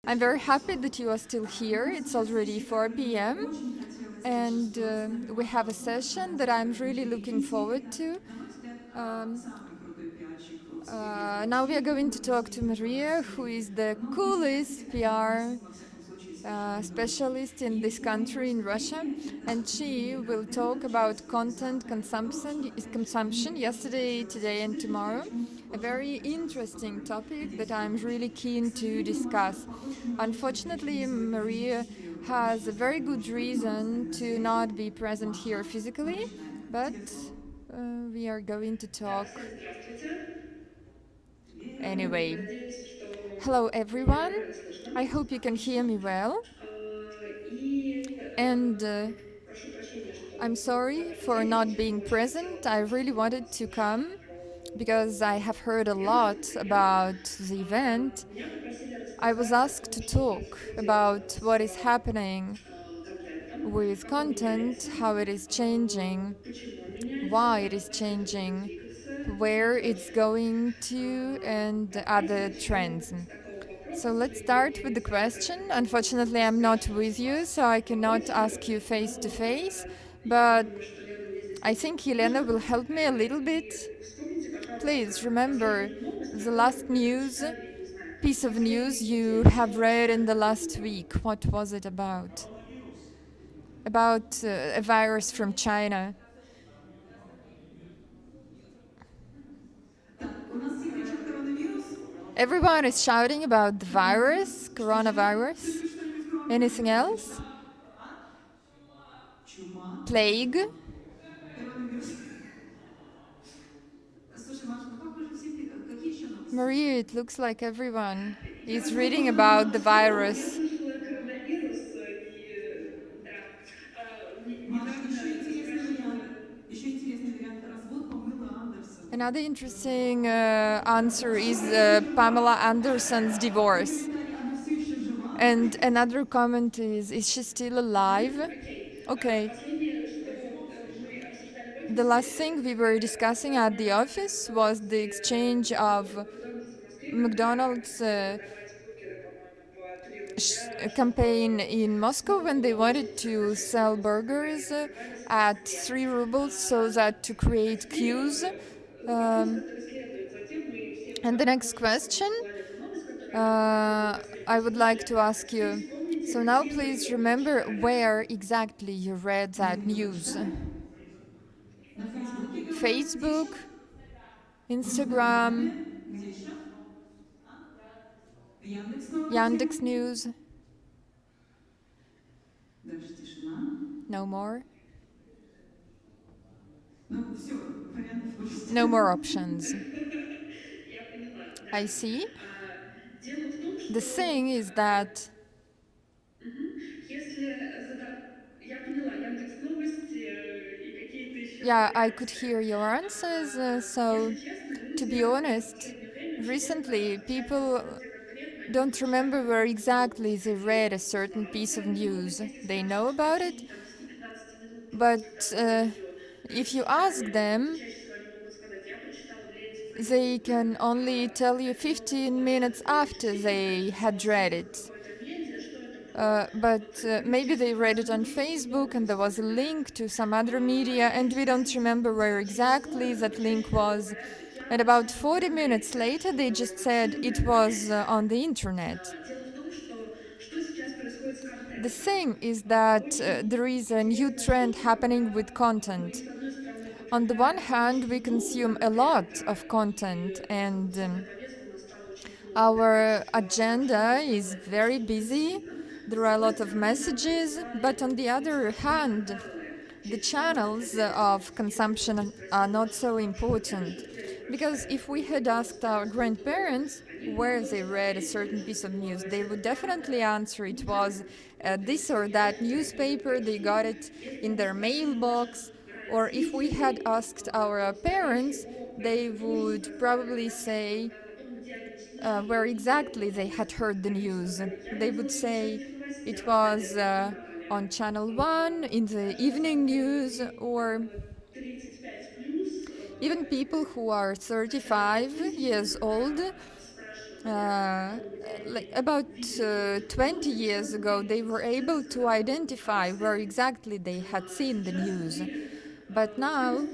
I'm very happy that you are still here. It's already 4 p.m. and we have a session that I'm really looking forward to. Um, Now we are going to talk to Maria, who is the coolest PR specialist in this country, in Russia, and she will talk about content consumption yesterday, today, and tomorrow. A very interesting topic that I'm really keen to discuss. Unfortunately, Maria has a very good reason to not be present here physically, but we are going to Да, talk всем здравствуйте. anyway. Надеюсь, что Hello, меня everyone. нормально слышно. I hope you can hear me well. And Прошу прощения, I'm что sorry так for not изъясничать, being но очень present. хотела I вас really wanted to послушать come про because I have heard a Венгрию, lot например. about the event. Меня попросили I was рассказать о asked том, to что talk происходит about с what is happening контентом, with как он content, меняется, how it is changing, почему он меняется, why it как is это будет changing, двигаться и where it's прочее. going to, and Давайте other начнем trends. с такого So вопроса, с let's start with the question. Unfortunately, I'm not with you, so I cannot ask you face to face, я but думаю, что Лена мне здесь I не think поможет. Helena will help me a little bit. И вспомните, Please пожалуйста, remember последнюю новость, the которую last вы news, прочитали, я не знаю, piece на of news последней you неделе. have Что read in читали the это last было? week. What was it about? About a virus from China. Everyone is shouting about the virus, coronavirus. Anything else? Plague? Maria, it looks like everyone is reading about the Я virus. слышала коронавирус, да, недавно спрашивала. Another interesting answer is Pamela Anderson's divorce. And another comment is she still alive? Окей. Okay. Последнее, что мы обсуждали в The last офисе, thing we were discussing at the office was the exchange of Макдональдс в Москве, когда McDonald's хотели продавать бургеры, по-моему, по 3 рубля, campaign чтобы in Moscow снова when they было wanted очень to качественно sell настолько и burgers открывались в at Москве. 3 rubles so that to А create теперь queues. вопрос, который следует за тем, мы все вот And the так next очень вспомнить question желали эту новость, которая происходила в последние I would like сутки. to А ask теперь you. вспомните, So now где вы please ее remember прочитали. where exactly you read that news. Facebook, Instagram, Yandex News. No more. No more options. Я поняла, да. I see. Дело в том, The что thing is that, если я поняла, Яндекс Новости и какие-то еще yeah, I could сервисы. hear your answers. Если So, честно, to люди be в honest, последнее время очень редко recently отвечают на people вопрос, где конкретно они don't remember прочитали where эту exactly новость. they read a В certain основном piece of это news. новость, если They know спрашивать в about it, течение 10-15 минут после but которой ее if you ask прочитали, то them, чаще всего они могут сказать, я прочитала в ленте they Facebook. can only tell you Поэтому 15 minutes вообще after действительно they это had новость read именно в it. какой-то медиа, что это было. Вот But maybe they комментируйте, read it пожалуйста, on то, что вы Facebook and there помните. was a link to some other media, and we Если don't remember where через exactly слово, то that чаще link всего was. говорят, And я about прочитала в 40 minutes интернете. later, they just said it Ссылка was опять. on the internet. Дело в том, что сейчас происходит с The контентом. thing is that Очень there is a new интересная trend штука, happening with когда мы, content. с одной стороны, On the one потребляем hand, we очень много consume a lot контента, of content, и and информационная повестка у нас стала очень плотной, our очень хорошо, agenda мы стало is это very очень busy. интенсивным. С There are a другой lot of стороны, нам messages, but присылали on the other очень сложные hand, каналы, the через которые мы channels потребляли эти of новости. Если эта consumption новость are происходила not очень so хорошо, конечно important. же, они Because прочитали. if we Если had эта новость asked our происходит плохо, grandparents они where могут they read a certain посмотреть, piece of что news, they would газета definitely «Правда» answer it was утром this or that newspaper, they got it Если in мы their спросили наших mailbox. Or if we had родителей, asked our скорее parents, всего, they они тоже would сказали бы probably say о том, где они слышали where эту exactly they had новость. heard the Они бы news. сказали, я They видела would на say вечерних it новостях на was Первом канале. on Channel 1, in the Даже evening несколько news, людей or около 35 плюс, even people who are хотя бы 35 years приблизительно old, спрашивали uh, like about 20 years ago, they were able to identify where exactly they had seen the news. But now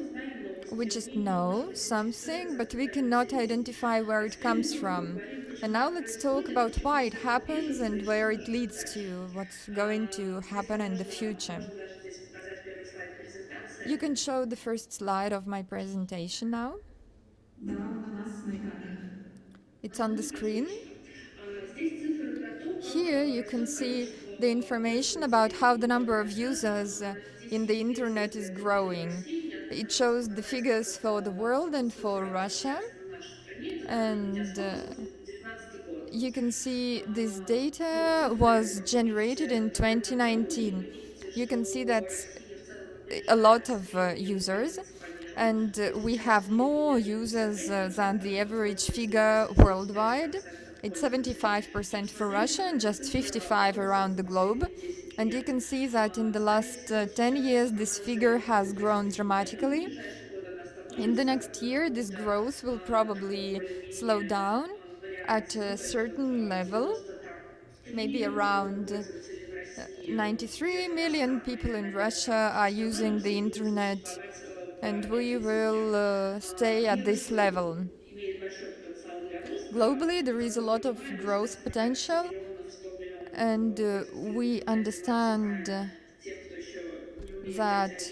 we just know something, but we cannot identify where it comes from. And now let's talk about why it happens and where it leads to, what's going to happen in the future. You can show the first slide of my presentation now. Да, он у нас на экране. It's on the screen. Здесь цифры про то, как Here you can see the information about how the number of users in the internet is growing. It shows the figures for the world and for Russia. And you can see this data was generated in 2019. You can see that's a lot of users, and we have more users than the average figure worldwide. It's 75% for Russia and just 55 around the globe. And you can see that in the last 10 years, this figure has grown dramatically. In the next year, this growth will probably slow down at a certain level, maybe around 93 million people in Russia are using the internet, and we will stay at this level. Globally, there is a lot of growth potential, and we understand that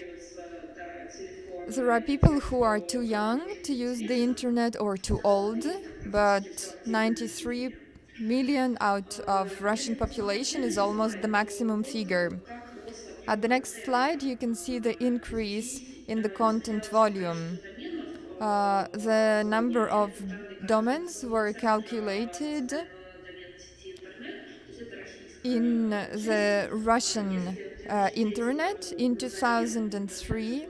there are people who are too young to use the internet or too old, but 93 million out of Russian population is almost the maximum figure. At the next slide, you can see the increase in the content volume. The number of domains were calculated in the Russian internet in 2003.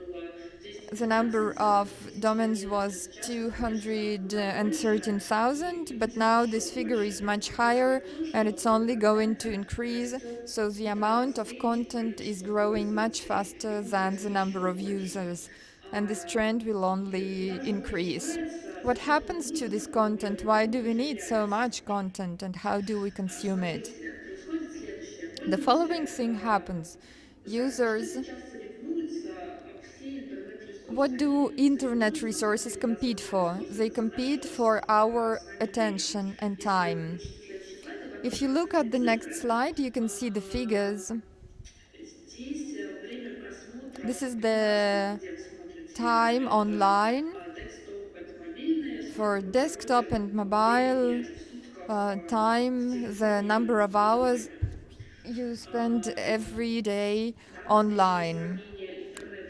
The number of domains was 213,000, but now this figure is much higher and it's only going to increase. So the amount of content is growing much faster than the number of users, and this trend will only increase. What happens to this content? Why do we need so much content, and how do we consume it? The following thing happens. Users What do internet resources compete for? They compete for our attention and time. If you look at the next slide, you can see the figures. This is the time online for desktop and mobile time, the number of hours you spend every day online.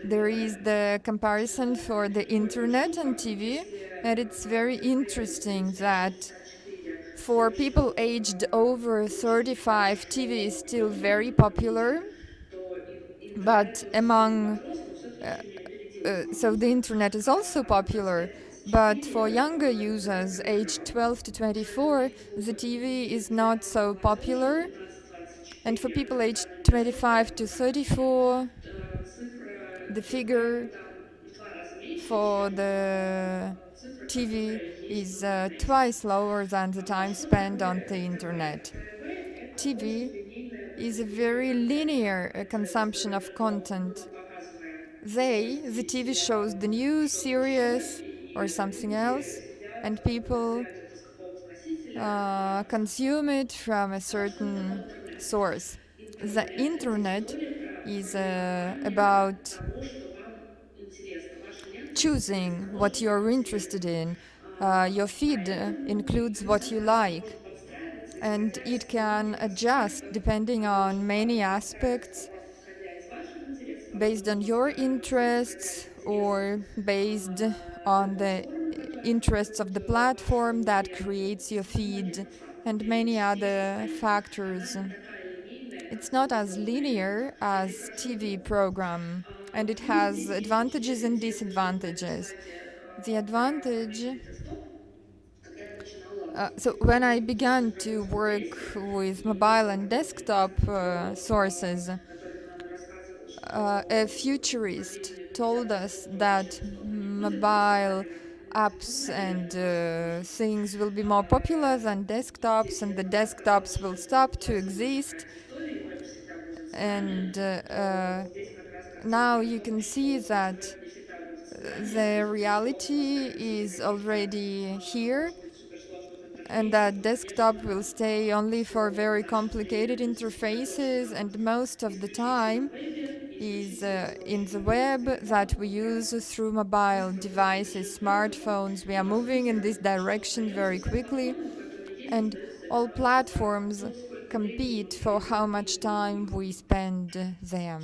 There is the comparison for the internet and TV, and it's very interesting that for people aged over 35, TV is still very popular, but so the internet is also popular. But for younger users aged 12 to 24, the TV is not so popular. And for people aged 25 to 34, the figure for the TV is twice lower than the time spent on the internet. TV is a very linear consumption of content. The TV shows the news, series, or something else, and people consume it from a certain source. The internet is about choosing what you're interested in. Your feed includes what you like, and it can adjust depending on many aspects based on your interests or based on the interests of the platform that creates your feed and many other factors. It's not as linear as TV program, and it has advantages and disadvantages. The advantage so when I began to work with mobile and desktop sources, a futurist told us that mobile apps and things will be more popular than desktops, and the desktops will stop to exist. And now you can see that the reality is already here, and that desktop will stay only for very complicated interfaces, and most of the time is in the web that we use through mobile devices, smartphones. We are moving in this direction very quickly, and all platforms compete for how much time we spend there.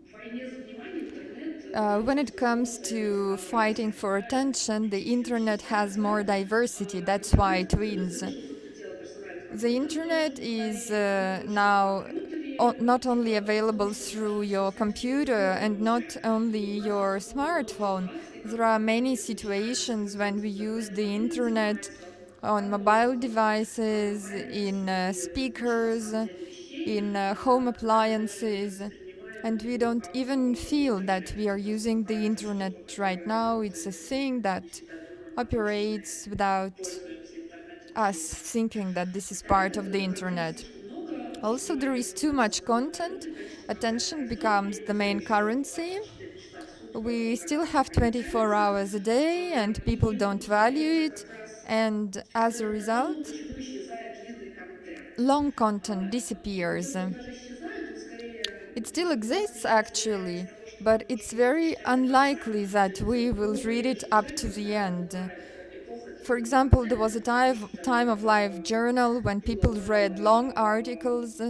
В войне за внимание интернет When гораздо it comes более to fighting разнообразен. for attention, the Сейчас internet has more diversity. That's why интернет it wins. совершил, по сути дела, персональный The компьютер в internet голосовом is управлении, и больше now компьютере, not only в том available числе through даже в your computer and сенсоризированных not only условиях. И у нас your много smartphone. ситуаций, There are когда мы many начинаем situations when we использовать use интернет в the мобильных internet девайсах, on mobile в devices, in privacy куча на speakers, самом деле вещей, in home когда мы appliances, воспринимаем and we его don't как even feel that we are закрытое using the пространство, internet right которое now. It's a мы thing не that всегда думаем о том, что мы operates without пользуемся интернетом us или нет. thinking that this is part of the Вторая проблема internet. слишком много Also, there внимания is too становится much самому content. огромное, количество Attention растет, becomes и the main все еще currency. 24 часа в сутки We still have практически 24 кончается. hours a day, and people И don't value получается it. как раз And as a потом result, почему исчезает длинный контент. long content Не то, disappears. что он даже исчезает, он скорее It still exists быстро теряет из actually, того, что but мы it's можем его very прочитать до конца. unlikely То that есть we will read новые it up сюжеты, to the когда end. бывает эпоха For длинного example, there was a контента, потому time of life что journal when people read long articles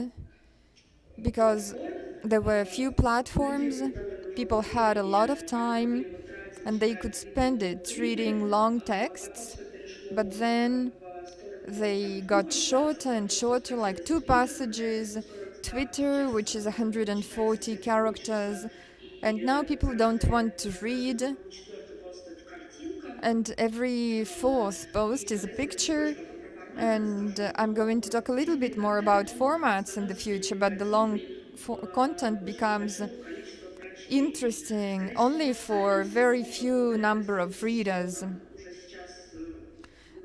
because платформ, there were few platforms, люди довольно много people had a lot of времени могли time, and they could потратить spend в it книге, reading long потом texts, все but перешло then в сторону they всяких got двухабзацев, shorter and потом все shorter, like скатилось two в Твиттер, когда passages, 140 знаков, Twitter, сейчас which is читается 140 где-то characters, полчаса, and и now people don't want to каждый, read, по-моему, четвертый пост это картинка, and every fourth и, post is a соответственно, это больше picture. потом про форматы And стало, I'm going to но talk a little длинный bit more контент, about он formats in the становится future, but the long привлекательный content очень becomes большому количеству прочтений. interesting Количество only for поставленности very снова few порядка number of 30 с readers. лишним, уже сейчас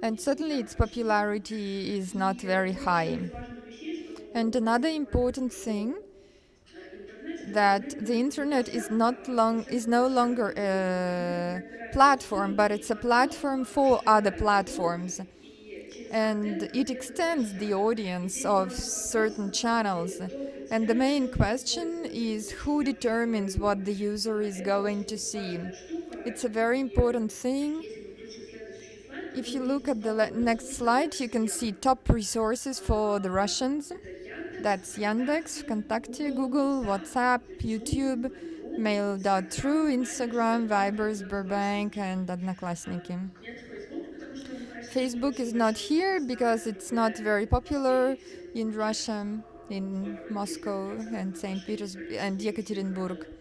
And не certainly так its важно. popularity is not И very еще high. из важных вещей, And что another многие говорят, important что thing интернет это that the не internet площадка, is совершенно no площадка longer для других. Интернет это a необязательно platform, что-то but типа it's a каналов, platform for other расширяя круг, platforms. и через And контент it контент extends the упрощает. И audience здесь of главный вопрос, certain на самом channels. деле, кто And the определяет, main что будет question пользователю is лучше, who я уже determines говорю. what the user is Это going to очень see. важная штука, It's a very и important thing. если мы включим следующий слайд, то If вы you look увидите at the столкновение next двух slide, самых you can систем. see top resources for the Russians. Это Яндекс, That's Yandex, ВКонтакте, ВКонтакте, Google, Google, WhatsApp, WhatsApp, Mail.ru, YouTube, Mail.ru, Mail.ru, Instagram, Viber, Instagram, Сбербанк и Viber, Sberbank, Одноклассники. and Одноклассники. Нет Facebook, потому что он в России не Facebook is очень not большой, here знаю, because это it's not популярен very в Москве и popular в in Петербурге, Russia, in если мы Moscow рассказываем and о St. поощрении Petersburg and правительства действиям Yekaterinburg. граждан.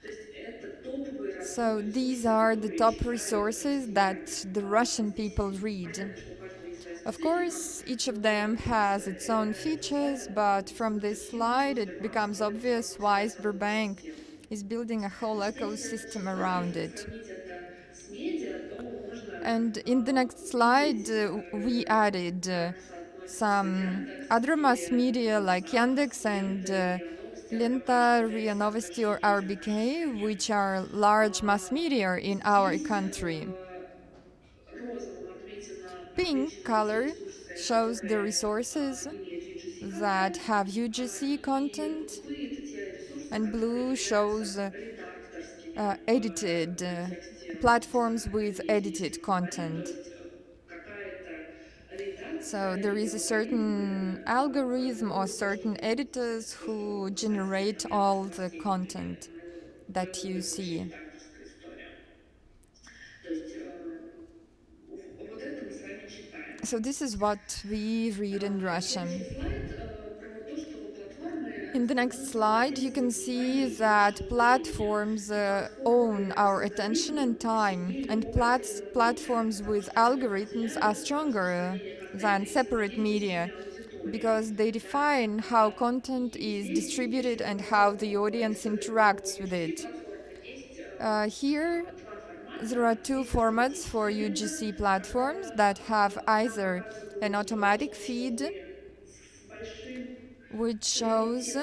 То есть это топовые So раздутые these ресурсы, are the которые top читают resources россияне. that the Russian Здесь people read. понятно, что у каждого есть своя Of специфика, course, each of но them has its own этот слайд features, but from объяснит, this почему slide it Сбербанк becomes строит obvious вокруг why себя целую Sberbank экосистему. is building a whole Здесь в следующий ecosystem слайд, around если it. сравнить это с медиа, то можно And in the next slide, увидеть we даже added как соотносится some Яндекс other mass или media like WhatsApp Yandex с and лентой, РИА Новости, Lenta, Одноканчики, RIA Novosti, or Одноканчики, RBK, Одноканчики. which are large mass media in our Здесь country. в розовом Pink отмечены те color ресурсы, shows the которые resources имеют UGC that контент, have UGC и content, голубые это те ресурсы, and которые blue являются shows редакторскими edited в контексте platforms with самих edited действий компании, то content. есть какая-то So редакция there или is a certain алгоритмы algorithm or certain должны editors who создать generate контент all в the стиле, например, content Mail.ru. that you Это очень see. редакторская история. То есть вот это мы с вами читаем. So this is what we read in Russian. Следующий слайд про то, что платформы In the next slide, you can see that platforms own our attention and time, and platforms with algorithms are stronger than separate media because they define how content is distributed and how the audience interacts with it. Here, there are two formats for UGC platforms that have either an automatic feed, which shows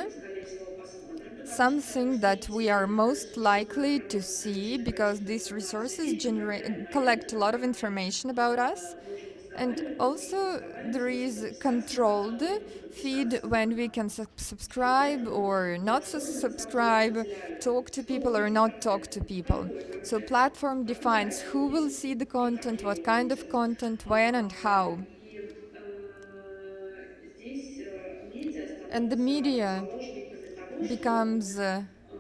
something that we are most likely to see because these resources collect a lot of information about us. And also there is controlled feed when we can subscribe or not subscribe, talk to people or not talk to people. So platform defines who will see the content, what kind of content, when and how. Здесь медиа And the становится media заложниками того, что becomes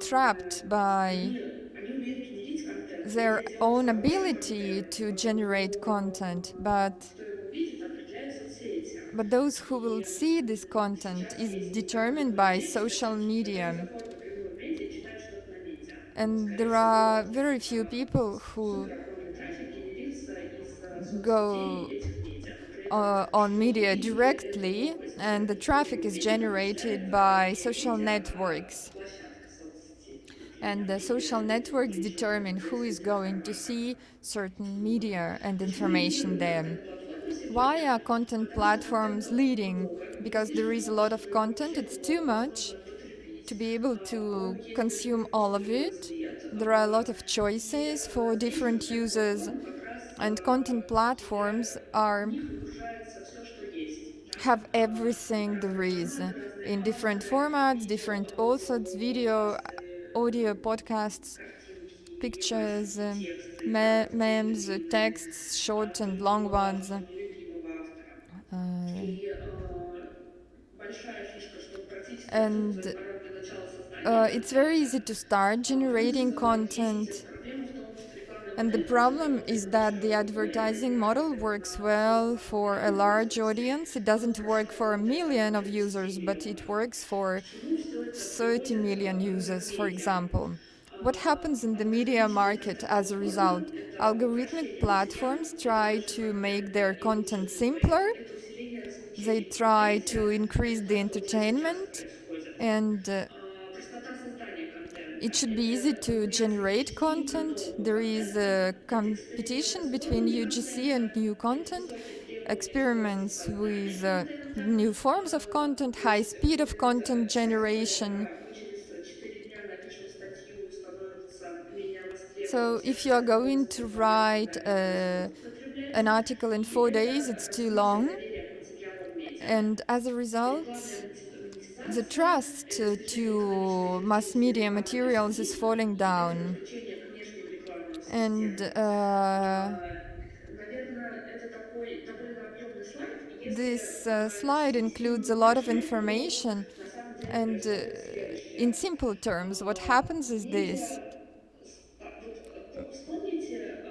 trapped by они умеют генерить контент. their Медиа делают own свои ability выводы, to generate content, but кто его увидит, определяют соцсети. those who will И see this content сейчас, is если никак determined этого не by увидеть, social то люди media. заходят напрямую в медиа и читают что-то на медиа. And Скорее there are всего, very few people who супер огромный трафик генерится из соцсетей go этих медиа. Но при этом, on что media увидели, это directly, новость. and the traffic is Медиа generated получает by не social медиа, а networks. площадка соцсетей, And например. the social networks Или человек, determine который who is следит за going to форматом. see certain media and Почему information лидируют there. контент-платформы Why сегодня? are content Потому что platforms контента leading? много, его Because there слишком is a много, lot of чтобы его content, вообще it's было too much возможно потребить. to be able Он to есть очень consume all of вкусный, it. цвет. There are a lot of И choices for здесь different users, контент-платформы как раз and content platforms в are них выгружается все, что есть. Да? have everything there Разные is форматы, разные in different авторы, formats, different authors, видео, video, подкасты, audio, podcasts, картинки, pictures, видеомассивы, тексты, короткие memes, длинные, texts, short от and long любимого ones. автора, нелюбимого автора. Uh, И большая фишка, чтобы практически and отсутствует порог для начала создания it's very контента. easy to start Плюс generating есть content. проблема в том, что рекламные And the модели очень problem хорошо is that the приглашают аудиторию, advertising model реагируют works на well условно for a миллион large пользователей, audience. It но doesn't work большая for a аудитория million от of 30 users, but миллионов. it works for К чему все это 30 приводит million в рынок users, for медиа? example. What happens in the media Алгоритмические market as a контент-платформы– result? это Algorithmic упрощение бытия, platforms это try больше to make контента their и лучше content геймплей, simpler. это усиление They развлечений. try Знаете, to increase что the в соцсетях сейчас entertainment, происходит? and Простота создания it контента– should be easy это to вариации generate непостижимого content. нового There is контента, a это эксперименты competition с between формами UGC and контента, new это content, высокие требования и скорость experiments создания with контента. new forms of content, То high есть, speed of content сайты, generation. мы через 4 дня напишем статью, становятся менее So востребованы, if you are going to пользователи пока write выбирают другой способ потреблять. an article in И 4 days, это it's too развитие long. доверия к материалам медиа. And as a Рекламная result, the монетизация– trust это стремление экономической to mass эффективности media рекламных materials is инвестиций, falling это down. подключение к внешним рекламным And системам. Наверное, это такой довольно объемный слайд. Если this slide includes a стилю lot of упрощать, то information. на самом деле And происходит in следующее. simple terms, what happens is this. Медиа, вот вспомните,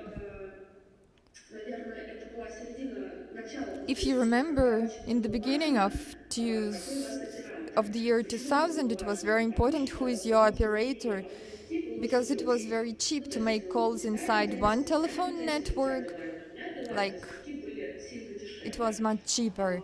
наверное, это была середина, начало If you 2000-х, когда remember, очень in the было beginning важно, of какой у вас оператор. of the year Почему это 2000, было it was важно? very Потому important who что is your доступ к operator, миллионам путей был because очень it was быстрый. very cheap Ну, то to есть make calls у меня inside интернет one сеть, а telephone интернет сеть у тебя network. была, и у меня была, и Like, звонки были сильно it дешевле. was much cheaper.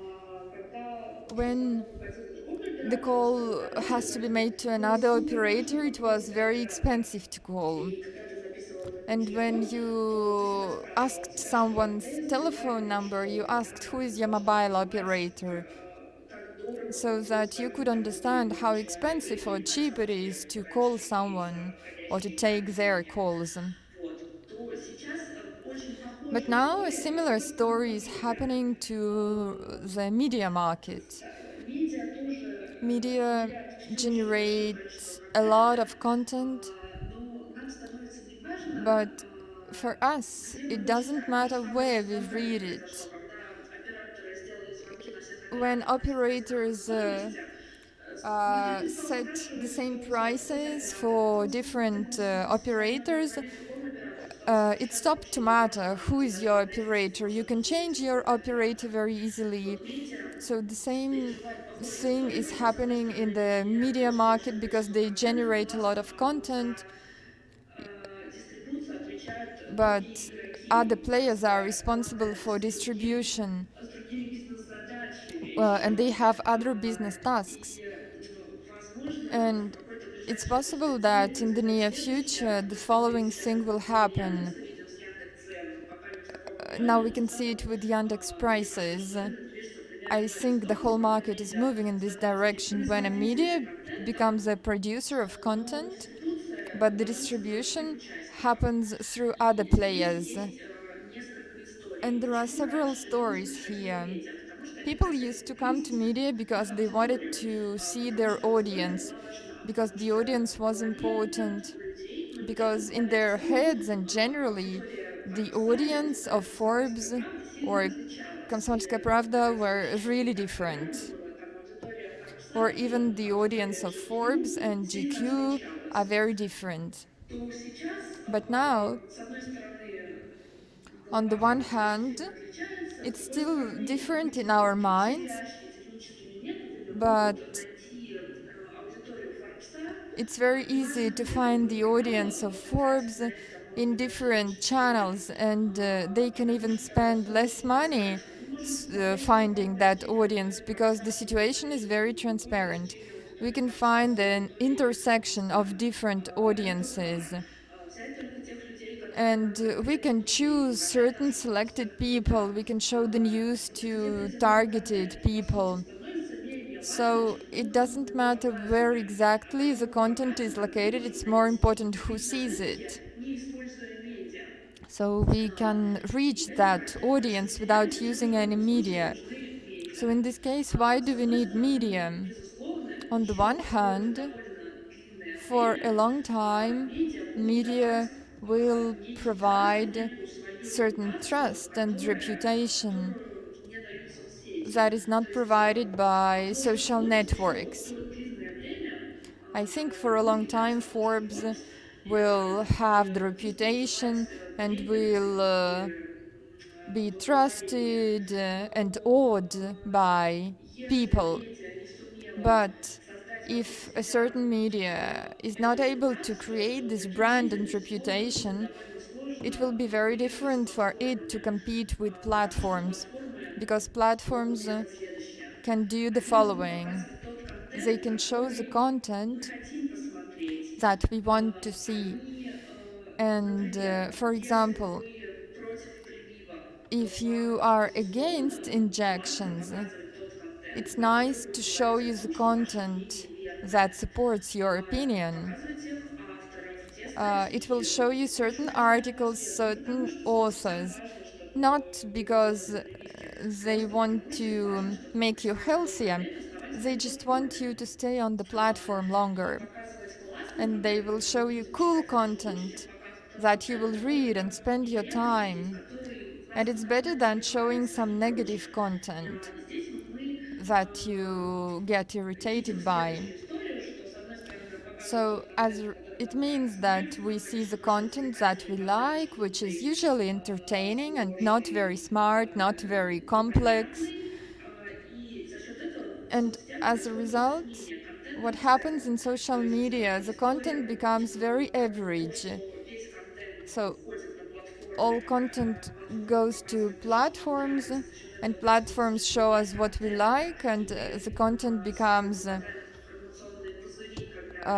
Чтобы When выходил на другого the оператора, стоило call дороже, has to be made to но another супер важно operator, it was попробовать very оператора. expensive to call. И когда ты записывал этот And when телефон, то ты всегда you спрашивал asked себя, что someone's если telephone бывает, number, you что asked who is your можно mobile понимать, operator, как дорого so получилось that you could позвонить по understand how мобильному человеку expensive or или по cheap it телефону, is если to раньше call шли someone за or to входящие и take their входящие. calls. Вот, то сейчас очень But похожая now a история similar происходит в самом story is медиа. happening to the media market. Медиа тоже Media генерят все очень большое количество generates a lot контента, of content, но нам становится не важно, but for us, где мы it его doesn't читаем. То же matter самое where с we звонками read произошло, it. когда операторы сделали звонки на всех When операторов с разной operators стоимостью. Люди стали set the спрашивать same у какого prices оператора, for потом ты different можешь специально operators, установить другого оператора, потом it совершать stopped to сообщение по matter звонку, who тебя is your отправляется operator. You информация can по всем change этим your operator операторам. very easily. Вот медиа So the same переживает похожую thing историю, is но просто happening in выстроены the не media большее market because количество they контента, generate a lot классно, of а content, дистрибуцию отвечают другие but игроки other players are с, responsible for с другим, distribution, с другими бизнес-задачами, and they have other business tasks. и, возможно, в And какой-то it's ближайшей possible перспективе that in the произойдет near следующее, future the что following вместе thing will с медиа мы happen. заведем now we can see it with Yandex prices. I think the whole market is moving in this direction when a media becomes a producer of content, but the distribution happens through other players. And there are several stories here. People used to come to media because they wanted to see their audience, because the audience was important, because in their heads and generally the audience of Forbes or Комсомольская правда were really different. Or even the audience of Forbes and GQ are very different. То сейчас, But now, с одной стороны, on the глава one Forbes hand, несколько отличается, с it's другой still стороны, different in люди our minds, технически but могут найти аудиторию Форбса it's very на easy to разных find языках. the audience of Forbes Это может in быть даже different меньше, чем channels, and they can even потому spend что less очень money прозрачно. Мы можем посмотреть finding that популярности audience because the situation is very transparent. We can find an intersection of different audiences, взять только тех людей, and которые we хотят can получить choose certain богатый selected people. We can show the news to Среди targeted контент, по сути, people. становится менее важным, So чем it то, doesn't кому matter where показывать, exactly the кому content is показывать, мы located, it's можем more найти important who действительно sees рынки, it. не используя медиа. So we can reach Это that нормально. audience without using any В любом случае media. нужны медиа. So in this case, why С do we одной need стороны, media? безусловно, On the еще one hand, довольно длинное for a время long time, медиа будут media давать will некий траст, provide некую свою certain репутацию, trust and reputation которую не дают соцсети. that is То not есть provided by может social быть, что networks. какое-то длинное время I think for a long time будет являться то, что Forbes Forbes will have the будет вызывать reputation and трепет will и be в направлении trusted and но awed by если people. медиа не сумела But создать вокруг if a себя certain media is not эту able to репутацию, create то this таким brand медиа, and безусловно, будет reputation, довольно it сложно will be very биться с different for it to платформами, compete with потому что platforms, платформы because могут platforms делать следующее. can do the Они могут following. показывать тот They контент, can show the который мы content хотим посмотреть. that we want to see. Они, And например, for если example, вы против прививок, то if вам, you are against безусловно, важно injections, показывать тот контент, it's который nice to show вызывает you the сомнения, ваше content мнение верное. that supports your opinion. Показывать тех авторов, те It will статьи. show you Потому что certain вам это articles, важно. Не потому, certain что соцсетям authors, важно, чтобы not вы были because против прививки, they просто want потому что им важно, to чтобы вы make you максимально долгое healthier. время оставались на They их just want платформе. you to stay on the platform longer. Показывать классный And they контент, will который вы show you будете cool читать с удовольствием, content тот that you контент, will который read and вам spend your неприятно видеть, time. который And вас it's better than showing напрягает и some прочее. negative content И здесь вот мы that you get видим irritated by. следующую историю, что с одной стороны нам показывают So тот контент, it который нам means нравится, that нам we see the больше хочется content that we увлекательный контент, like, which is usually entertaining and not very smart, not very complex. понятный, и за счет этого в And соцсетях as a происходит result, распространение контента what без ценза. happens in То social есть media, the история content becomes very про то, average. что весь контент So уходит на платформы, all content платформы goes to показывают то, что нам platforms, нравится, за счет and этого platforms show us what we контент like, and или the content becomes попадает в информационные пузыри, когда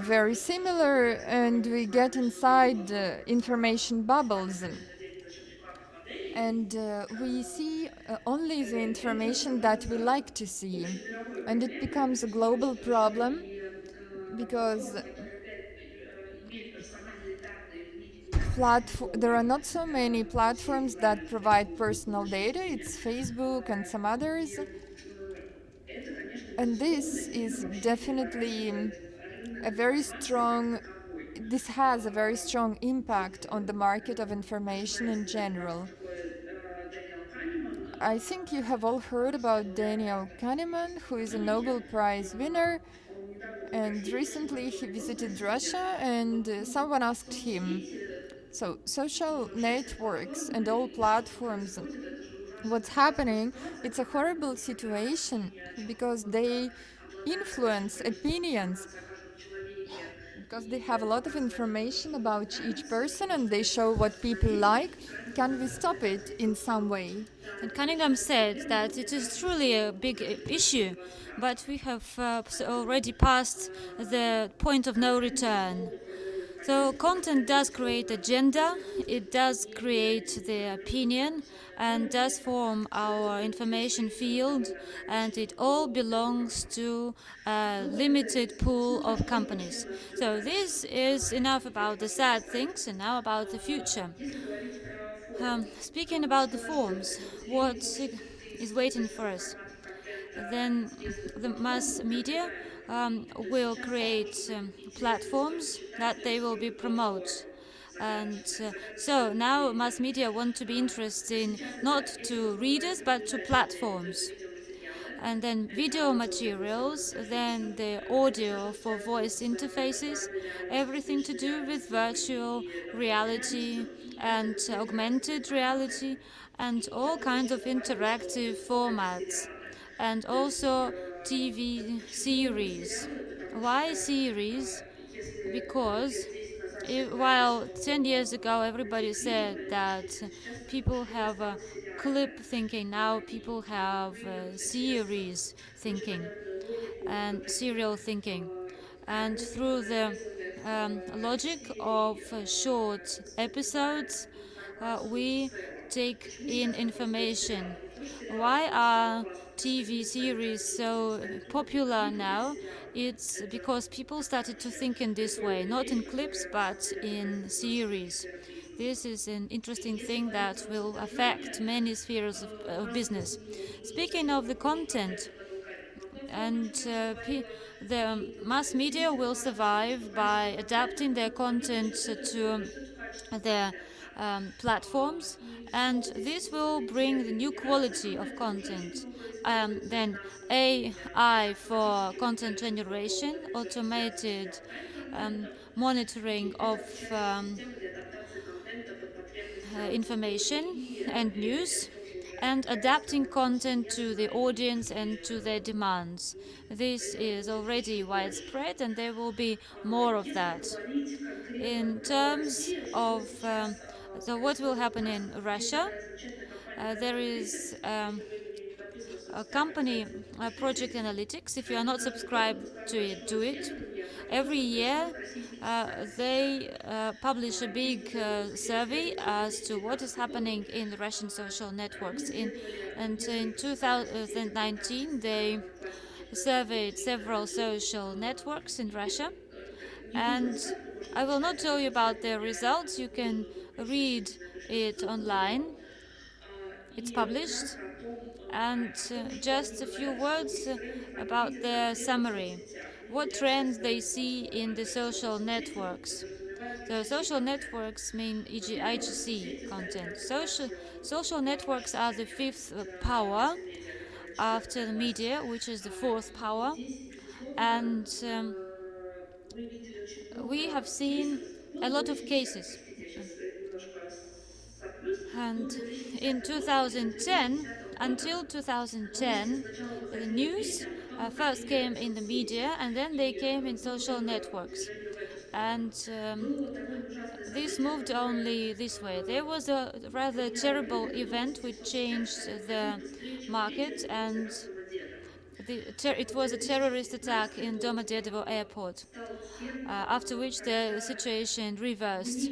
very рассказывают то, что нам similar, нравится, and которого мы we get смотрим, что inside information bubbles. зарабатывать на денег за счет рекламных моделей. And we see only the Это information that we становится like to see. общемировой And it проблемой becomes a с той global точки, что problem и because платформы, которые имеют персональные данные в виде нескольких there are условий, not so many platforms that сетевая provide платформа personal data. распространения. It's Facebook and some others. Это, конечно, And безусловно, this сильно is вообще definitely переворачивает a рынок very информации как strong, таковой. this has a very strong impact on the market of information in Знаете, наверняка, кто general. такой Дэниел Канеман, I think you have all heard about Daniel Kahneman, who is a Nobel Prize winner, он недавно был в and России, recently he задал вопрос в visited России, Russia, and someone asked him, соцсети so social вообще все networks and платформы all и что platforms, происходит, это же ужасно what's опасная happening, ситуация, it's a horrible situation ни о чем because какой-то they обладает influence большой opinions, информацией о каждом человеке because they и have a lot of показывает information about each нравится, person то, and что they есть show what people распространение, like. крайне Can we stop показательно. it in some way? And Cunningham said that it is truly a big issue, but we have already passed the point of no return. So content does create agenda, it does create the opinion, and does form our information field, and it all belongs to a limited pool of companies. So this is enough about the sad things, and now about the future. Speaking about the forms, what is waiting for us? Then the mass media will create platforms that they will be promote. And so now mass media want to be interesting not to readers but to platforms. And then video materials, then the audio for voice interfaces, everything to do with virtual reality and augmented reality and all kinds of interactive formats, and also TV series. Why series? Because while 10 years ago everybody said that people have a clip thinking, now people have series thinking and serial thinking. And through the logic of short episodes, we take in information. Why are TV series so popular now? It's because people started to think in this way, not in clips but in series. This is an interesting thing that will affect many spheres of business. Speaking of the content, and the mass media will survive by adapting their content to their platforms, and this will bring the new quality of content. Then AI for content generation, automated monitoring of information and news, and adapting content to the audience and to their demands. This is already widespread, and there will be more of that. In terms of so what will happen in Russia, there is a company, Project Analytics. If you are not subscribed to it, do it. Every year, they publish a big survey as to what is happening in the Russian social networks. And in 2019, they surveyed several social networks in Russia. And I will not tell you about the results. You can read it online. It's published. And just a few words about the summary. What trends they see in the social networks. So social networks mean e.g. IGC content. Social networks are the fifth power after the media, which is the fourth power. And we have seen a lot of cases. And in 2010, until 2010, the news first came in the media and then they came in social networks. And this moved only this way. There was a rather terrible event which changed the market, and it was a terrorist attack in Domodedovo airport, after which the situation reversed.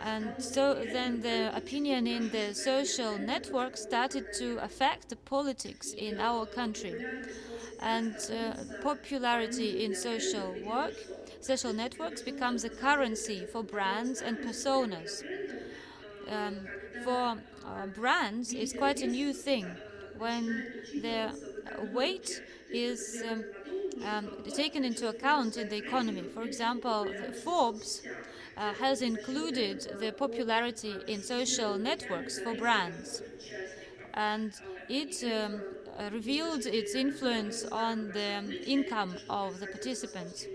And so then the opinion in the social network started to affect the politics in our country. And popularity in social networks becomes a currency for brands and personas. For brands, it's quite a new thing when their weight is taken into account in the economy. For example, Forbes has included the popularity in social networks for brands, and it revealed its influence on the income of the participants.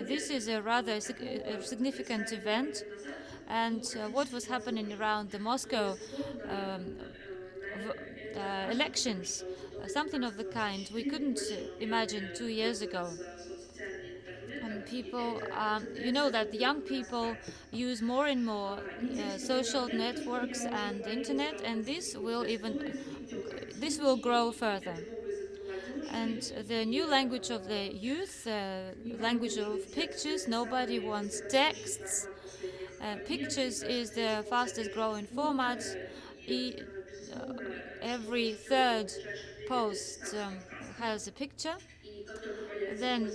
This is a rather significant event, and what was happening around the Moscow elections, something of the kind we couldn't imagine 2 years ago. People, you know that the young people use more and more social networks and internet, and this will grow further. And the new language of the youth, language of pictures, nobody wants texts. Pictures is the fastest growing format. E- uh, every third post has a picture. Then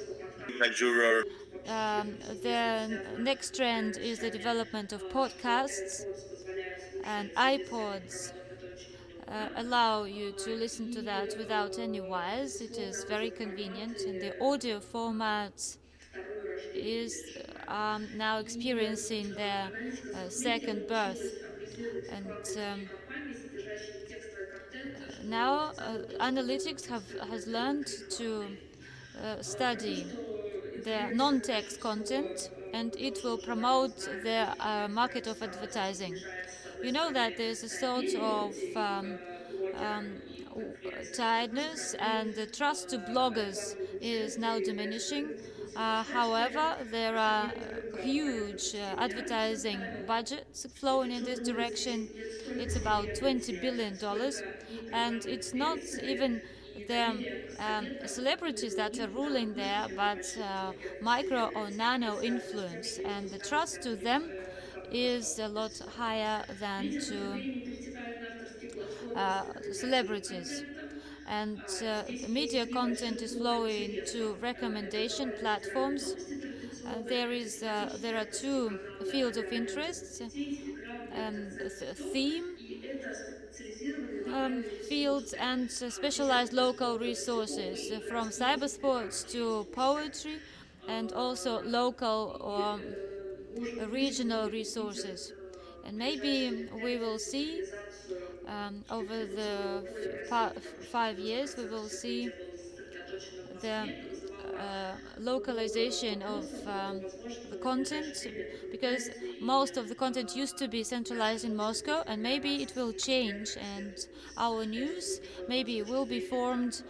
the next trend is the development of podcasts, and iPods allow you to listen to that without any wires. It is very convenient, and the audio format is now experiencing their second birth. And now analytics has learned to study the non-text content, and it will promote the market of advertising. You know that there's a sort of um, tiredness, and the trust to bloggers is now diminishing. However, there are huge advertising budgets flowing in this direction. It's about $20 billion, and it's not even the celebrities that are ruling there, but micro or nano influence, and the trust to them is a lot higher than Видимо, со to временем перетекают на авторские платформы с развлекательным celebrities. контентом. And Здесь media есть три больших content is основных flowing интереса. to Это recommendation пропагандистская platforms. новости традиционные, There тематические are авторские two каналы, fields of радио interest, соцсетей, Телеграм, ТикТок, theme и это специализированные локальные fields, ресурсы. and Здесь specialized local авторские resources, блоги, from распространители cybersports программ to через интернет. poetry, and also local or Можно увидеть, что regional многие видят resources. And maybe ближайшие we 5 will see локализацию over информационного the поля России как five общественного years, we will процесса. see Событие было сосредоточено в the Москве и вызывало много localization of вопросов по the возможному в ближайшее content, время because повлияет ли most of the content used to be centralized in Moscow, and maybe it will change, and our news maybe will be formed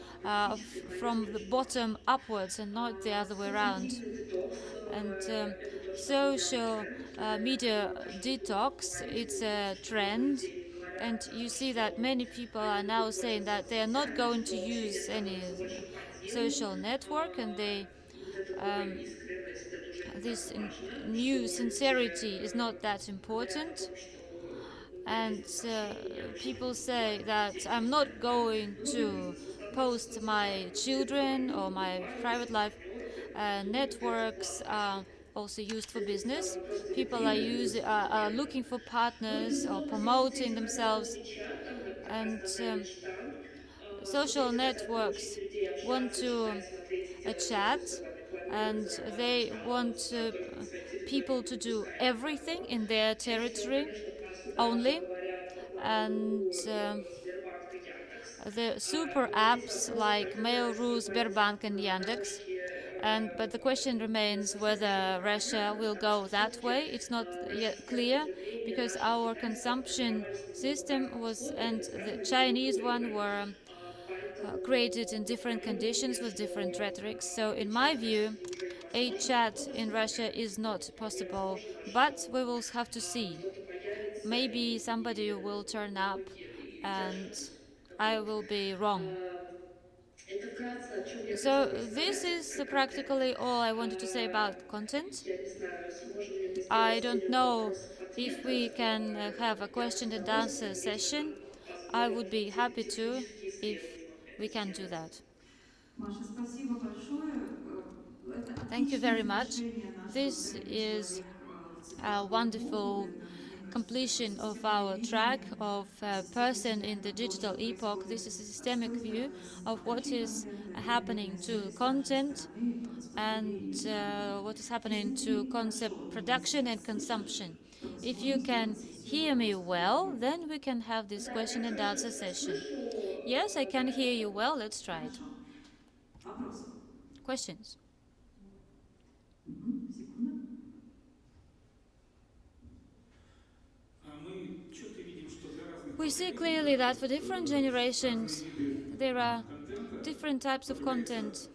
from the bottom upwards and not the other way around. Социомедийный детокс– And это тоже популярный social тренд. media Большинство detox, it's пользователей a большинства trend, соцсетей говорят and о you том, see that что many people are они now будут saying that пользоваться they are not социальными, going to но в use среде any становится больше картинок, social network, and they вот эта новая um, искренность, это уже не так this важно, new что люди sincerity is not that говорят о important. том, что у меня And есть домашний, я вообще people могу say выкладывать that здесь I'm not going любой to бизнес вопрос post my соцсетям открыт, children or валют, my private добавочных life. партнеров, рекомендуют, это Networks классно. are also used for Здесь business. просто People are, витрины are соцсети. looking for Ну и, partners or безусловно, здесь promoting есть themselves. определенный чат, такая And основная мечта. social Соцсети хотят networks научить людей want общаться, to читать, смотреть и a делать все chat, словами планировать, and зарабатывать, they want жаловаться только на свои территории, people не to do выпуская everything никого. in their Чаще всего, territory конечно, про супераппы only. говорят And Mail.ru, Сбербанк и Яндекс. the super Но здесь apps вопрос, like как это Mail.ru, развивается Sberbank, and в Yandex. дальнейшие But the question remains последующие whether поколения, Russia will потому go что that все-таки way. It's not в yet российское clear, потребление because наше our китайское consumption сформировалось в system разных was условиях and с the разными Chinese one аудиториями, were created in поэтому different я думаю, conditions with different что rhetorics. So, in my чат в view, России уже a невозможен, chat но in Russia is not вполне possible. возможно, But we что will have to see. кто-то появится Maybe somebody will turn up, и and удержит I курс. will be wrong. Это вкратце, о чем я So хотела this сказать is про контент. practically all I wanted to say about content. Я не знаю, сможем ли мы I сделать don't период know if вопросов-ответов. we can have a Я с question and answer удовольствием, если session. нам I позволят would be happy to технические if исследования we этой can do темы. that. Маша, спасибо большое. Это Thank you отличное very much. завершение нашего This трека is «Человек в a цифровом веку». wonderful Это, мне кажется, completion такое of our системное track видение of a person in the относительно того, digital что epoch. происходит This is a с systemic той view стороны, с of what подачей is контента, happening переменной to связи с нашей content стороны, с and потреблениями нашими. what is happening Если ты to меня concept хорошо production and слышишь, consumption. то мы If сможем you can сделать сессию hear me well, вопросов-ответов. then we can have this Да, question я and answer хорошо тебя session. слышу. Yes, I can hear you well. Let's try it. Хорошо. Вопросы? Questions? Секунда. We see clearly that for different generations, there are different types of content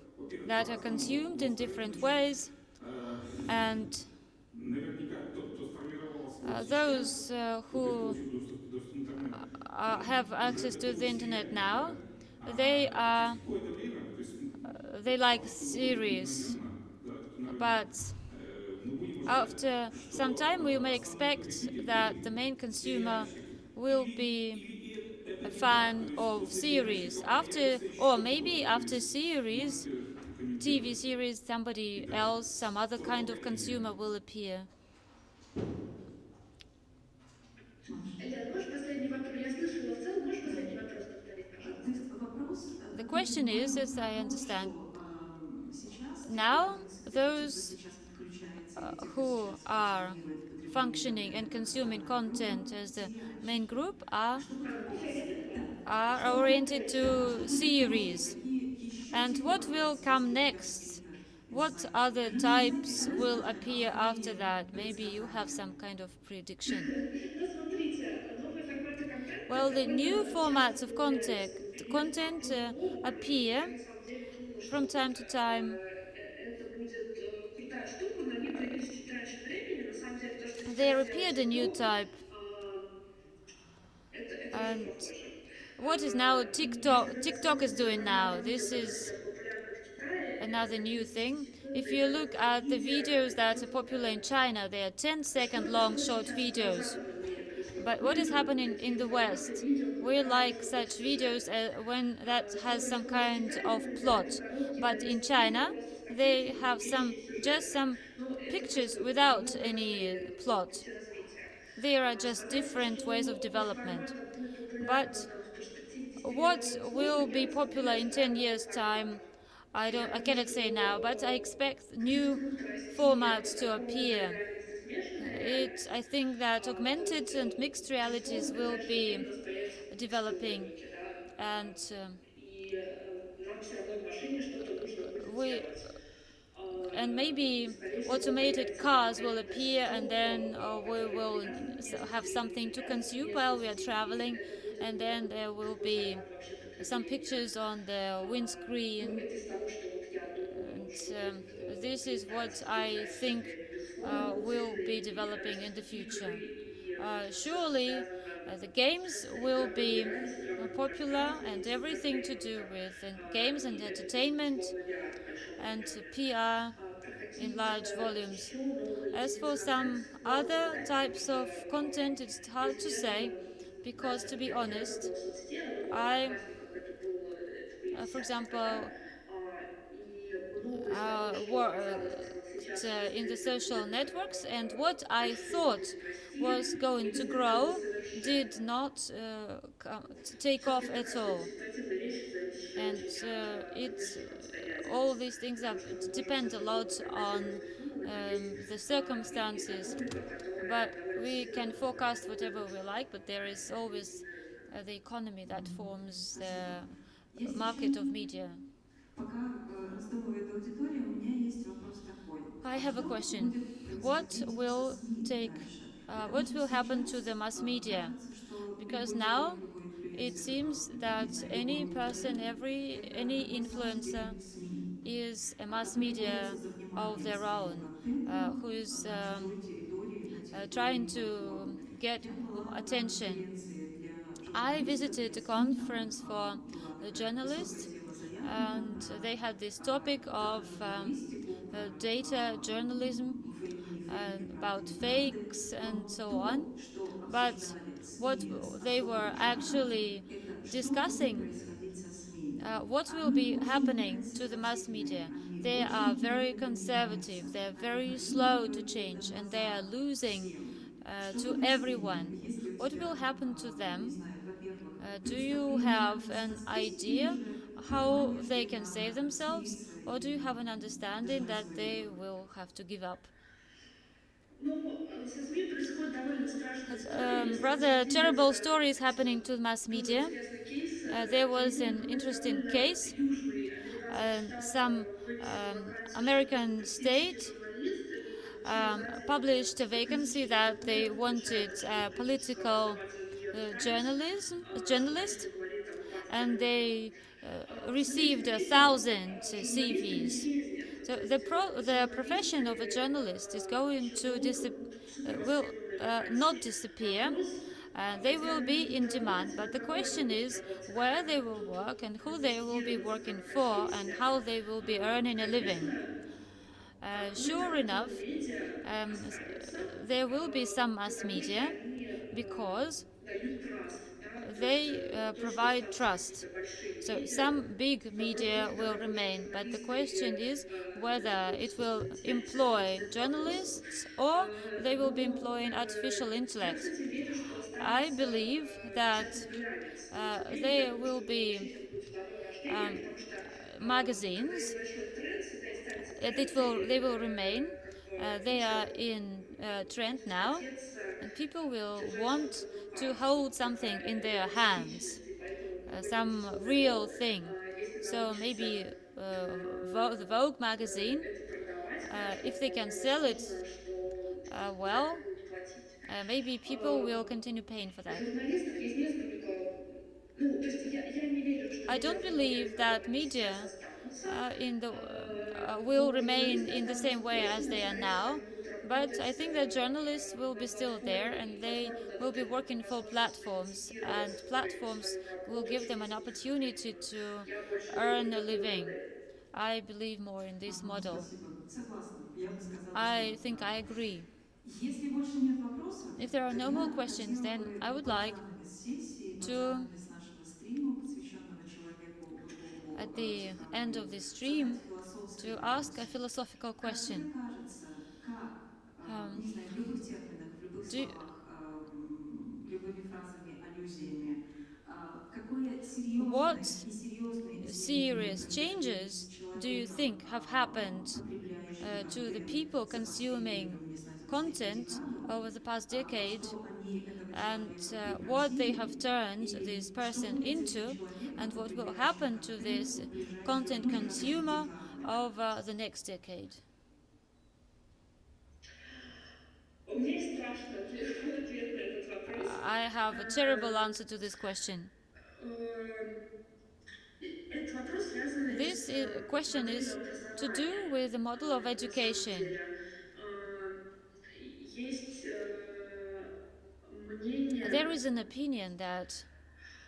that are consumed in different ways, and those who have access to the internet now, they are they like series, but after some time we may expect that the main consumer will be a fan of series. After, or maybe after series, TV series, somebody else, some other kind of consumer will appear. Маша. Лен, можешь последний вопрос? Я слышала в целом, можешь Да. последний вопрос повторить, То пожалуйста? есть вопрос, The ответ question is, был as I на то, understand, что сейчас now те, кто those сейчас подключается, или те, кто who сейчас are функционирует в потреблении functioning and контента consuming онлайн, content as the main сериальщики. group Что будет в Серии, после? да. Да. are Что будет oriented после? Да. to Что будет после? series. Какие еще And типы what will появятся после come ребятских next? What инсайтов? other types will appear after that? Maybe you have some kind of prediction. Ну, смотрите, новые форматы контента Well, the new довольно часто formats of появляются. Например, content по моему, я appear на самом деле думаю, from что time to time. это будет крутая штука, но они появились чуть раньше времени. На самом деле, то, что сейчас There делает appeared a new ТикТок, type. это очень And похоже. what is now И TikTok? что TikTok is касается doing now. формата видео, This которые is популярны в Китае, another это new 10 thing. If секундные you look короткие at the видео, videos это that are просто popular in China, they are 10 что second long что short сейчас на videos. западном мире происходит. But Мы what is любим happening in такие the форматы West? видео, We популярные, like что больше such videos сюжет. when that has Чтобы some скорость kind экрана of позволяет plot. короткие But по in 10 секунд China, просто с they картинками have и вещи just сюжета. some Но это pictures просто without новое any направление в plot. пути развития. There are just Сказать, different ways of что development. форматы будут популярны But там, в перспективе 10 лет, what довольно сложно. will Я be на самом деле popular in 10 ожидаю новых years' time? форматов. Я I думаю, cannot say now, but I что expect new Facebook расти, formats это to дополненная appear. реальность и смешанная реальность. I think that То augmented есть, and mixed realities безусловно, в will ближайшее время be у нас появятся физические developing, рынки, да, and и нам все равно в машине что-то нужно будет we делать. and И, maybe скорее всего, automated появится cars will какой-то appear, and then система, we которая will прикажет вместо have something to телевизора, consume вместо while we are CCTV, traveling, это будет and then there will другой be формат вообще some потребления. pictures on the Ну, windscreen. это из того, что вот я думаю, And что будет this is what приобретаться в I ближайшее think время. Безусловно, will цифры be и, мне developing in кажется, the игры future. и все, что Surely связано the games с will игровыми be играми, с игровым popular, пространством, and с everything to индастрией do как with games and и, entertainment безусловно, VR в большом and объеме. PR in Проходить large volumes. еще новый As бизнес for some сложно other сказать, потому types of что, content, it's hard если to say, честно, because даже, to be например, взять honest, около соцсети, я думала, на I, праздниках это были for десятки, да, example, и много из того, что казалось, что вот сейчас worked in the social будет networks, and what I расти, thought будет расти, was going to выглядело grow did совершенно not take off какие-то at all. результативные вещи зависящие And очень от внешних all обстоятельств. these things Потому что мы можем depend a lot on ну, есть the и circumstances. группа, которая But довольно we can сильно forecast whatever we like, but there is always the economy that forms the Есть market еще, of media. пока раздумывает аудитория, у меня есть вопрос такой. I have a Что question. будет What происходить со will СМИ take, дальше? what Потому что will happen to сейчас the mass media? кажется, что Because любой now человек, любой it инфлюенсер, seems that any любой person, интернет, any это на самом деле influencer не СМИ, is a mass которые media борются за of внимание their своим own, контентом who is на чужой территории, на trying территории to платформы. get Я была на attention. конференции для I журналистов, visited для a СМИ, там conference for была the такая высокая journalists, тема and заявлена they had this про topic of дата-журналистику, data journalism, не фейки, about неправды, fakes но and so on. то, что But обсуждали what СМИ с they особым were жаром, actually это что будет discussing, происходить со СМИ. what will Они be очень happening to the mass media. консервативные, They они are очень very медленно conservative, меняются. they're Они very slow to выигрывают change, это and they are глаза losing всем. Что to будет с ними? everyone. Есть ли у What тебя, will happen to не them? знаю, во-первых, Do you представление have an со списки или idea же how понимание, they что can save надо themselves, смириться or do you have an и understanding держать that свое they дело? will have to give up? Ну, со СМИ происходит довольно страшная история. Если вы Rather terrible следили stories happening to mass за media. известный кейс, There was один an interesting довольно case. южный американский штат Some вывесил вакансию, American что state журналист, что называется, published a vacancy that they wanted a political journalist, and they received 1,000 CVs. So the profession of a journalist is going to will not disappear. They will be in demand, but the question is where they will work and who they will be working for and how they will be earning a living. Sure enough, there will be some mass media because they provide trust. So some big media will remain, but the question is whether it will employ journalists or they will be employing artificial intellect. I believe that there will be um, magazines. They will remain. They are in trend now, and people will want to hold something in their hands, some real thing. So maybe the Vogue magazine, if they can sell it well, maybe people will continue paying for У that. журналистов есть несколько, ну, то есть я не верю, что I media don't в одном believe месте that практически сейчас media останутся, will но remain журналисты in the same останутся way as прочными, they are скорее всего, now, они будут but I работать think that journalists will be на still there платформе, и and they платформы will дадут be им working for возможность platforms, монетизировать and platforms свою will работу give them an через них. opportunity Поэтому to я больше верю earn в a такую living. модель. I believe more in this Ага, model. спасибо. Согласна. Я бы сказала, что I think да. I agree. Если больше нет вопросов, If there are no more я questions, хотела then бы I would под like занавес сессии, под to, занавес нашего стрима, посвященного человеку в эпоху at the end цифровую, of this задать stream, философский to ask a вопрос. philosophical Как тебе question. кажется, как, Um, не знаю, в любых терминах, в любых do, словах, любыми фразами, аллюзиями, какое what серьезное, несерьезные изменения serious произошли в changes жизни do you человека, think have happened потребляющего to the контент people за последние, consuming там, не знаю, за последнюю content декаду, over the past decade, что они этого and человека what they превратили, have turned и this что person будет с этим into, and человеком, what will потребляющим happen to контент this в ближайшие, content ну, скажем, consumer декады? over the next decade? У меня есть страшный ответ на этот вопрос. I have a terrible answer to this question. Этот вопрос связан This с question моделью is to do образования. with the model of На самом education. деле есть мнение. There is an opinion that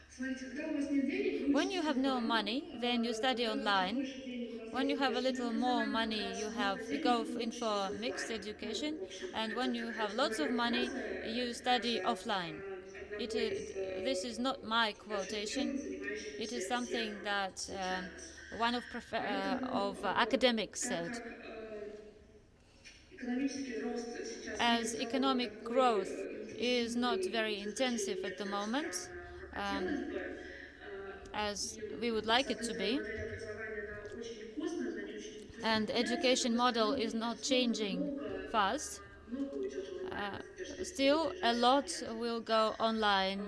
Смотрите, когда у вас нет денег, вы when you учитесь have no онлайн. money, then you study Когда у вас online. больше денег, у вас When you денег have a больше на little more образование, money, у you вас много go денег, вы in учитесь for mixed офлайн. education, Ну, в общем, and when это you такая have lots of знакомая money, фраза, you study фраза offline. одного из This is not my больших quotation. ученых, It is занимающихся something всем that случайно. one Поэтому, of academics так said. как экономический рост сейчас не As стал economic такой growth is not интенсивный very в intensive изучении at the тех, как moment, хотелось бы, as и, we would like it to соответственно, be, модель образования, она очень косвенно, она не очень быстро and меняется, education model is соответственно, not снова changing много, fast, много уйдет в онлайн в still a ближайшие lot лет. will go online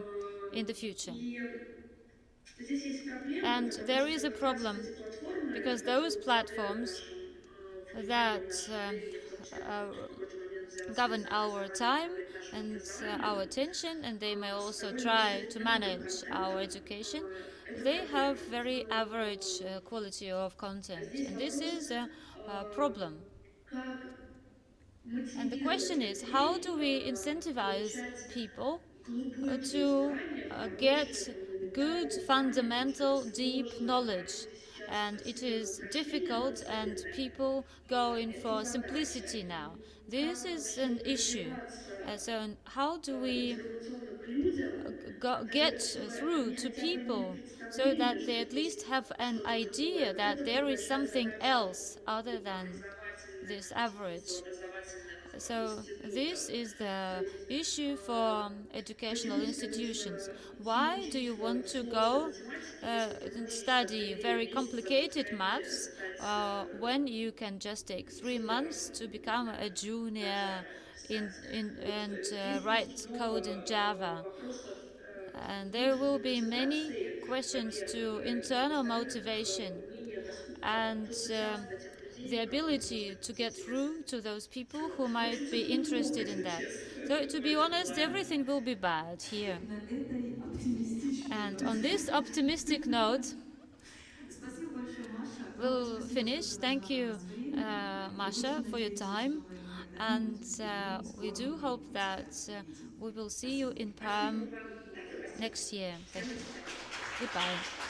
in the future. И здесь есть проблема, And потому there is что a как раз problem эти платформы, because those которые управляют platforms нашим вниманием, that нашим временем, в том числе могут в какой-то момент взять govern our за контроль time нашим and образованием, our attention, and they may с also довольно try низким to качеством manage our контента, education. это They have проблема. very average quality of content, Здесь and this вопрос, is a problem. как And the мотивировать question is, how людей do we incentivize получать people глубокие to знания, get хорошие good, фундаментальные знания, fundamental, очень deep сложные, knowledge? которые сейчас And it сильно is упрощены, difficult, and обыденны. people go in Это for задача. simplicity now. This Как is вообще an issue. пробиваться So, how do we информационно к людям, get которые бывает through не to хотя бы имеют people so представление, that they что at least есть have an что-то idea другое. that Это there тоже is большая something задача else other than this average? образовательных So this институтов. is the issue for educational Почему institutions. становится Why do you want to сложной go математики, and если вы study можете за 3 very месяца complicated хотите maths стать when you can just take 3 months to become a junior and write code in Java? вопросов And there внутренней will be many мотивации, questions to во-первых, internal во-вторых, motivation умение and достучаться до тех людей, the которым ability может to быть get интересно. through to those people who В might общем-то, be тут много interested in that. интересно So, to в be этом honest, плане. everything will be bad here. На этой оптимистичной And on ноте. this optimistic note, Спасибо большое, Маша. we'll finish. Thank you, Masha, for your time. and we do hope that we will see you in Perm next year. Thank you. Goodbye.